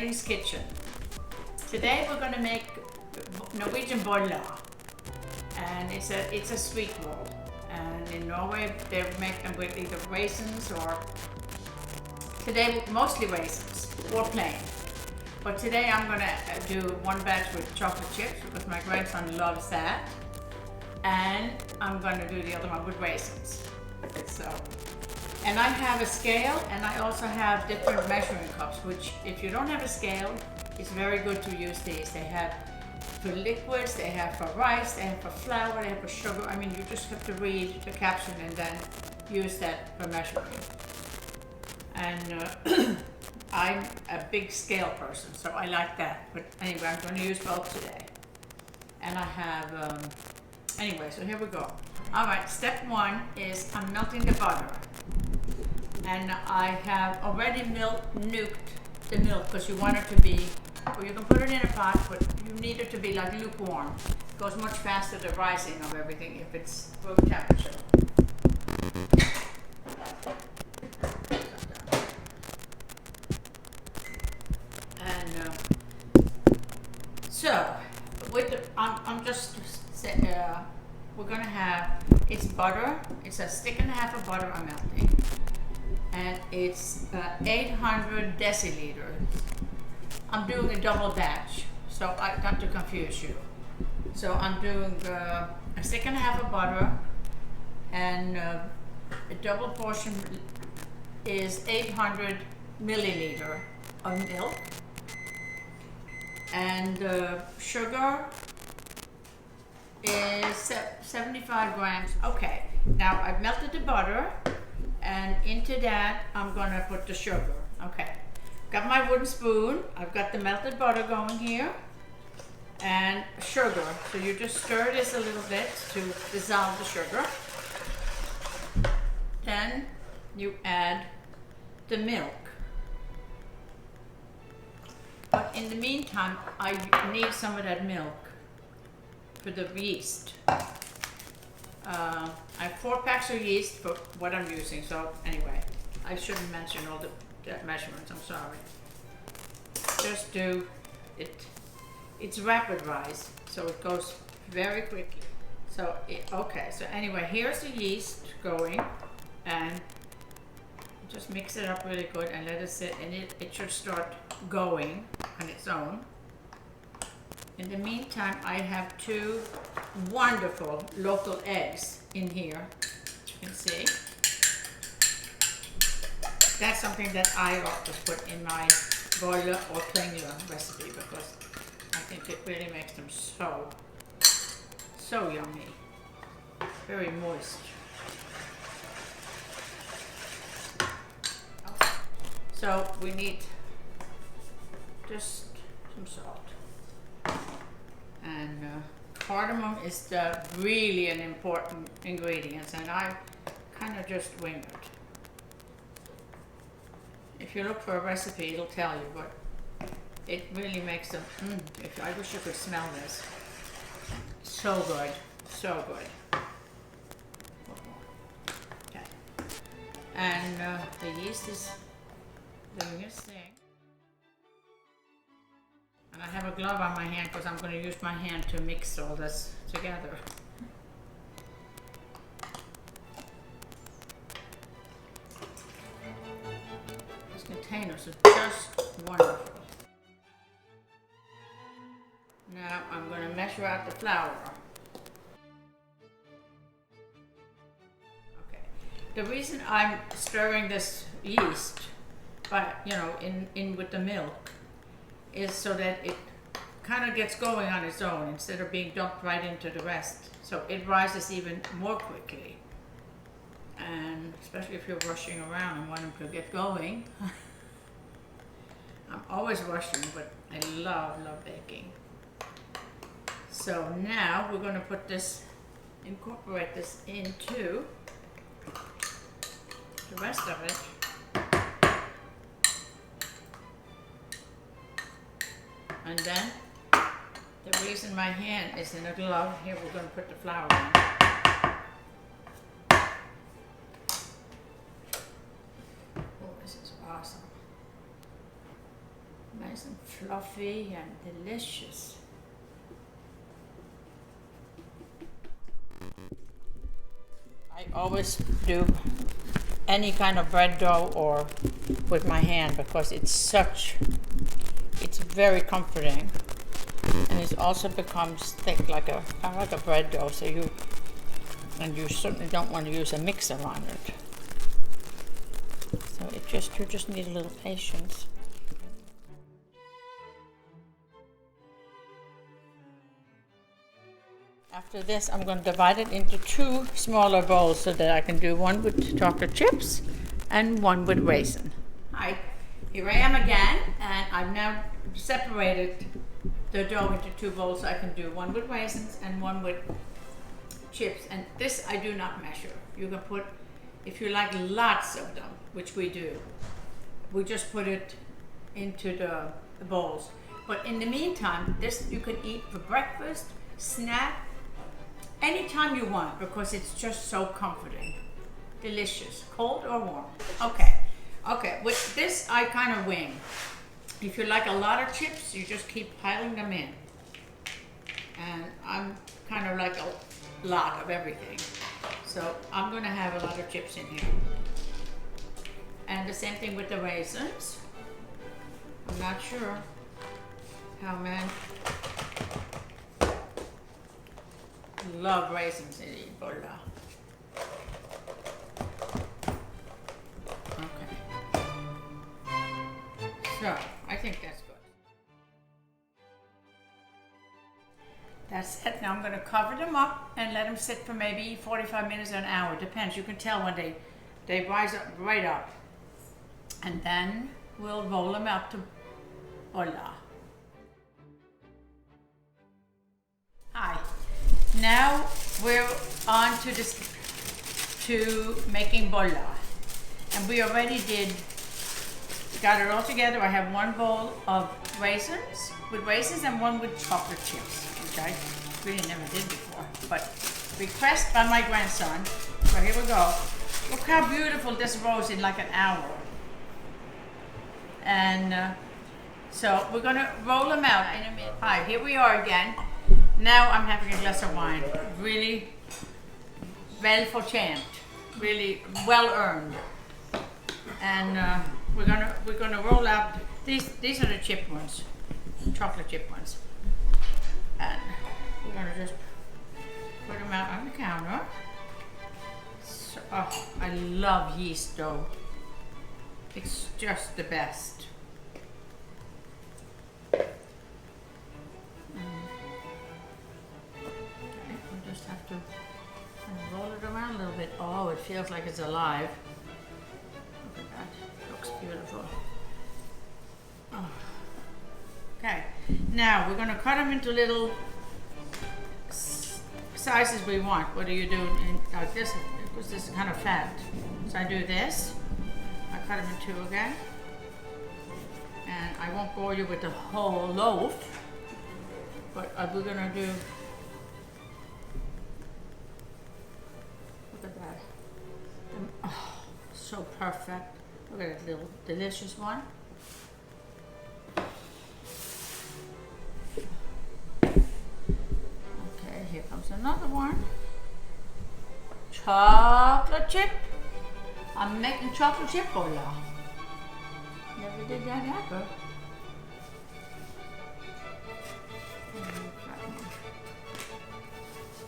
Reidun's kitchen. Today we're going to make Norwegian Boller, and it's a sweet roll. And in Norway they make them with either raisins or today mostly raisins or plain. But today I'm going to do one batch with chocolate chips because my grandson loves that, and I'm going to do the other one with raisins. So. And I have a scale, and I also have different measuring cups, which if you don't have a scale, it's very good to use these. They have for liquids, they have for rice, they have for flour, they have for sugar. I mean, you just have to read the caption and then use that for measuring. And I'm a big scale person, so I like that. But anyway, I'm going to use both today. And I have, anyway, so here we go. All right, step one is I'm melting the butter. And I have already nuked the milk because you want it to be, or you can put it in a pot, but you need it to be like lukewarm. It goes much faster the rising of everything if it's room temperature. And so, with the, I'm just we're gonna have, it's butter. It's a stick and a half of butter I'm melting. And it's 800 deciliters. I'm doing a double batch, so not to confuse you. So I'm doing a stick and a half of butter, and a double portion is 800 milliliter of milk, and sugar is 75 grams. Okay, now I've melted the butter. And into that, I'm going to put the sugar. Okay. Got my wooden spoon. I've got the melted butter going here. And sugar. So you just stir this a little bit to dissolve the sugar. Then you add the milk. But in the meantime, I need some of that milk for the yeast. I have 4 packs of yeast for what I'm using, so anyway, I shouldn't mention all the measurements, I'm sorry. Just do it, it's rapid rise, so it goes very quickly. So, okay, so anyway, here's the yeast going, and just mix it up really good and let it sit, and it should start going on its own. In the meantime, I have 2 wonderful local eggs in here. You can see. That's something that I often put in my boller or klingler recipe because I think it really makes them so yummy. Very moist. Okay. So we need just some salt. And cardamom is really an important ingredient, and I kind of just wing it. If you look for a recipe, it'll tell you, but it really makes them, I wish you could smell this. So good, so good. Okay. And the yeast is doing its thing. And I have a glove on my hand because I'm going to use my hand to mix all this together. These containers are just wonderful. Now I'm going to measure out the flour. Okay. The reason I'm stirring this yeast, but in with the milk, is so that it kind of gets going on its own instead of being dumped right into the rest. So it rises even more quickly. And especially if you're rushing around and want them to get going. I'm always rushing, but I love baking. So now we're going to incorporate this into the rest of it. And then, the reason my hand is in a glove, here we're going to put the flour in. Oh, this is awesome. Nice and fluffy and delicious. I always do any kind of bread dough or with my hand because it's very comforting, and it also becomes thick kind of like a bread dough. So you certainly don't want to use a mixer on it. So you just need a little patience. After this, I'm going to divide it into 2 smaller bowls so that I can do one with chocolate chips and one with raisin. Hi, here I am again, and I've now separated the dough into 2 bowls so I can do one with raisins and one with chips. And this I do not measure. You can put, if you like lots of them, which we do, we just put it into the bowls. But in the meantime, this you can eat for breakfast, snack, anytime you want, because it's just so comforting. Delicious, cold or warm. Okay, with this I kind of wing. If you like a lot of chips, you just keep piling them in. And I'm kind of like a lot of everything. So I'm gonna have a lot of chips in here. And the same thing with the raisins. I'm not sure how many. Love raisins in Boller. Okay. So, I think that's good. That's it. Now I'm going to cover them up and let them sit for maybe 45 minutes or an hour. Depends. You can tell when they rise up right up. And then we'll roll them out to Boller. Hi. Now we're on to making Boller. And we already got it all together. I have 1 bowl of raisins and 1 with chocolate chips, which I really never did before. But request by my grandson. So here we go. Look how beautiful this rose in like an hour. And so we're gonna roll them out in a minute. Hi, here we are again. Now I'm having a glass of wine. Really well fortjent, really well earned. And we're gonna roll out these are the chip ones, chocolate chip ones. And we're gonna just put them out on the counter. So, oh, I love yeast dough. It's just the best. Just have to roll it around a little bit. Oh, it feels like it's alive. Look at that. It looks beautiful. Oh. Okay, now we're going to cut them into little sizes we want. What do you do like this? Because this is kind of fat. So I do this. I cut them in 2 again. And I won't bore you with the whole loaf. But we're going to do. Look at that. Oh, so perfect. Look at that little delicious one. Okay, here comes another one. Chocolate chip. I'm making chocolate chip for y'all. Never did that ever.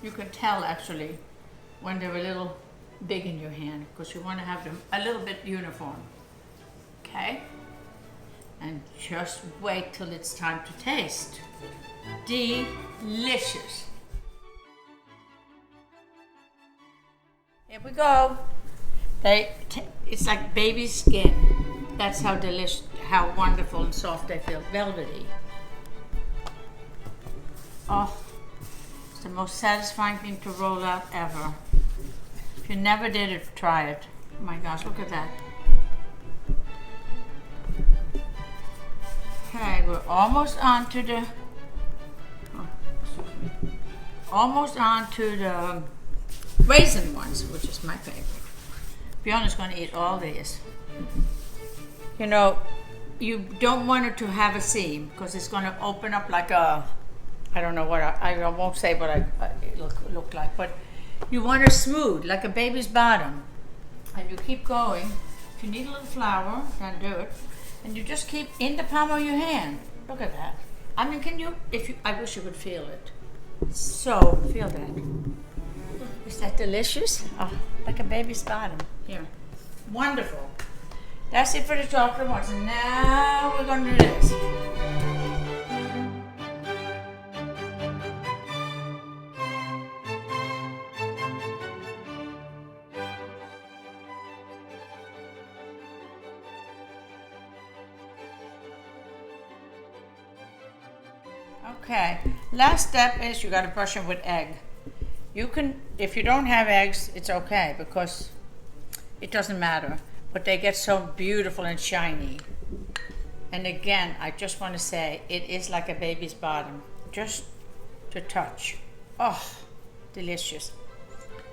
You can tell actually when they're a little big in your hand because you want to have them a little bit uniform. Okay? And just wait till it's time to taste. Delicious. Here we go. It's like baby skin. That's how delicious, how wonderful and soft they feel. Velvety. Oh, it's the most satisfying thing to roll out ever. If you never did it, try it. Oh my gosh, look at that. Okay, we're almost on to the raisin ones, which is my favorite. Fiona's going to eat all these. You know, you don't want it to have a seam because it's going to open up like a, I don't know what, I won't say what it look like, but you want it smooth, like a baby's bottom. And you keep going. If you need a little flour, then do it. And you just keep in the palm of your hand. Look at that. I mean, I wish you could feel it. So, feel that. Is that delicious? Oh, like a baby's bottom. Here. Wonderful. That's it for the chocolate ones. And now we're going to do this. Okay, last step is you got to brush them with egg. You can, if you don't have eggs, it's okay because it doesn't matter, but they get so beautiful and shiny. And again, I just want to say, it is like a baby's bottom, just to touch. Oh, delicious.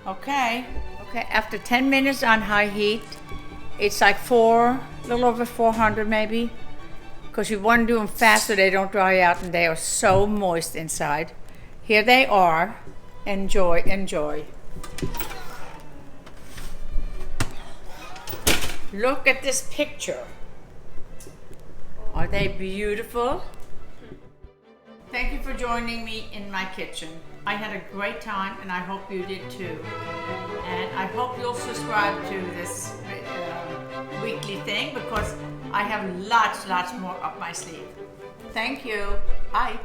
Okay, after 10 minutes on high heat, it's like a little over 400 maybe, because you want to do them fast so they don't dry out and they are so moist inside. Here they are. Enjoy, enjoy. Look at this picture. Are they beautiful? Thank you for joining me in my kitchen. I had a great time and I hope you did too. And I hope you'll subscribe to this weekly thing because I have lots more up my sleeve. Thank you. Bye.